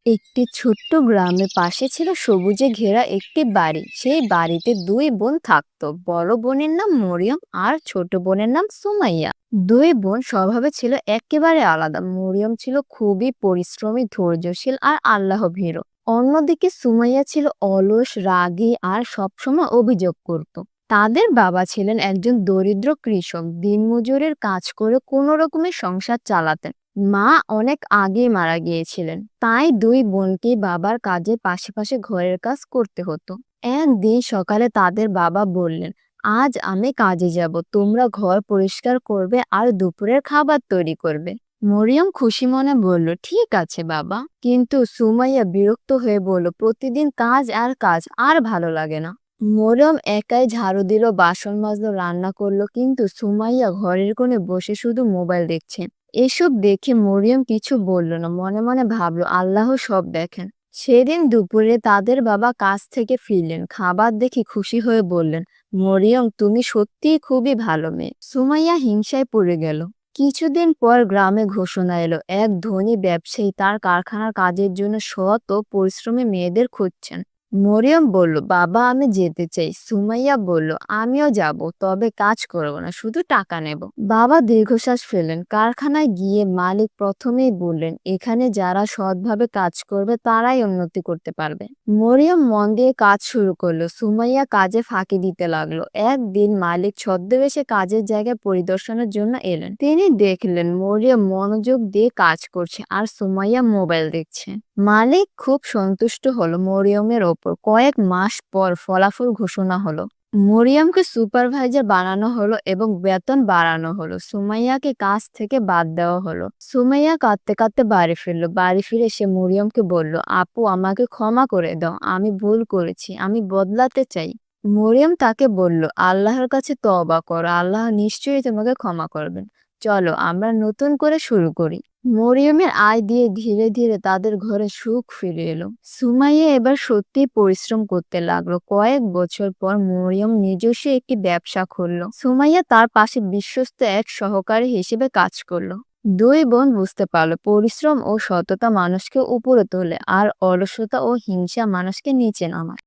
একটি ছোট্ট গ্রামের পাশে ছিল সবুজে ঘেরা একটি বাড়ি। সেই বাড়িতে দুই বোন থাকতো। বড় বোনের নাম মরিয়ম আর ছোট বোনের নাম সুমাইয়া। দুই বোন স্বভাবে ছিল একেবারে আলাদা। মরিয়ম ছিল খুবই পরিশ্রমী, ধৈর্যশীল আর আল্লাহ ভীরু। অন্যদিকে সুমাইয়া ছিল অলস, রাগী আর সবসময় অভিযোগ করত। তাদের বাবা ছিলেন একজন দরিদ্র কৃষক, দিনমজুরের কাজ করে কোনো রকমের সংসার চালাতেন। মা অনেক আগেই মারা গিয়েছিলেন, তাই দুই বোনকে বাবার কাজে পাশে ঘরের কাজ করতে হতো। একদিন সকালে তাদের বাবা বললেন, আজ আমি কাজে যাব, তোমরা ঘর পরিষ্কার করবে আর দুপুরের খাবার তৈরি করবে। মরিয়ম খুশি মনে বলল, ঠিক আছে বাবা। কিন্তু সুমাইয়া বিরক্ত হয়ে বলল, প্রতিদিন কাজ আর কাজ, আর ভালো লাগে না। মরিয়ম একাই ঝাড়ু দিল, বাসন মাজলো, রান্না করলো, কিন্তু সুমাইয়া ঘরের কোণে বসে শুধু মোবাইল দেখছে। এসব দেখে মরিয়ম কিছু বলল না, মনে মনে ভাবলো আল্লাহ সব দেখেন। সেদিন দুপুরে তাদের বাবা কাজ থেকে ফিরলেন, খাবার দেখে খুশি হয়ে বললেন, মরিয়ম তুমি সত্যিই খুবই ভালো মেয়ে। সুমাইয়া হিংসায় পড়ে গেল। কিছুদিন পর গ্রামে ঘোষণা এলো, এক ধনী ব্যবসায়ী তার কারখানার কাজের জন্য সৎ ও পরিশ্রমী মেয়েদের খুঁজছেন। মরিয়ম বলল, বাবা আমি যেতে চাই। সুমাইয়া বলল, আমিও যাব, তবে কাজ করব না, শুধু টাকা নেব। বাবা দীর্ঘশ্বাস ফেললেন। কারখানায় গিয়ে মালিক প্রথমেই বললেন, এখানে যারা সৎভাবে কাজ করবে তারাই উন্নতি করতে পারবে। মরিয়ম মন দিয়ে কাজ শুরু করলো, সুমাইয়া কাজে ফাঁকি দিতে লাগলো। একদিন মালিক ছদ্মবেশে কাজের জায়গায় পরিদর্শনের জন্য এলেন। তিনি দেখলেন মরিয়ম মনোযোগ দিয়ে কাজ করছে আর সুমাইয়া মোবাইল দেখছে। মালিক খুব সন্তুষ্ট হলো মরিয়মের ওপর। কয়েক মাস পর ফলাফল ঘোষণা হলো। মরিয়মকে সুপারভাইজার বানানো হলো এবং বেতন বাড়ানো হলো। সুমাইয়াকে কাজ থেকে বাদ দেওয়া হলো। সুমাইয়া কাঁদতে কাঁদতে বাড়ি ফিরলো। বাড়ি ফিরে সে মরিয়মকে বলল, আপু আমাকে ক্ষমা করে দাও, আমি ভুল করেছি, আমি বদলাতে চাই। মরিয়ম তাকে বলল, আল্লাহর কাছে তওবা করো, আল্লাহ নিশ্চয়ই তোমাকে ক্ষমা করবেন। চলো আমরা নতুন করে শুরু করি। মরিয়মের আয় দিয়ে ধীরে ধীরে তাদের ঘরে সুখ ফিরে এলো। সুমাইয়া এবার সত্যি পরিশ্রম করতে লাগলো। কয়েক বছর পর মরিয়ম নিজস্ব একটি ব্যবসা খুললো। সুমাইয়া তার পাশে বিশ্বস্ত এক সহকারী হিসেবে কাজ করলো। দুই বোন বুঝতে পারলো, পরিশ্রম ও সততা মানুষকে উপরে তোলে আর অলসতা ও হিংসা মানুষকে নিচে নামায়।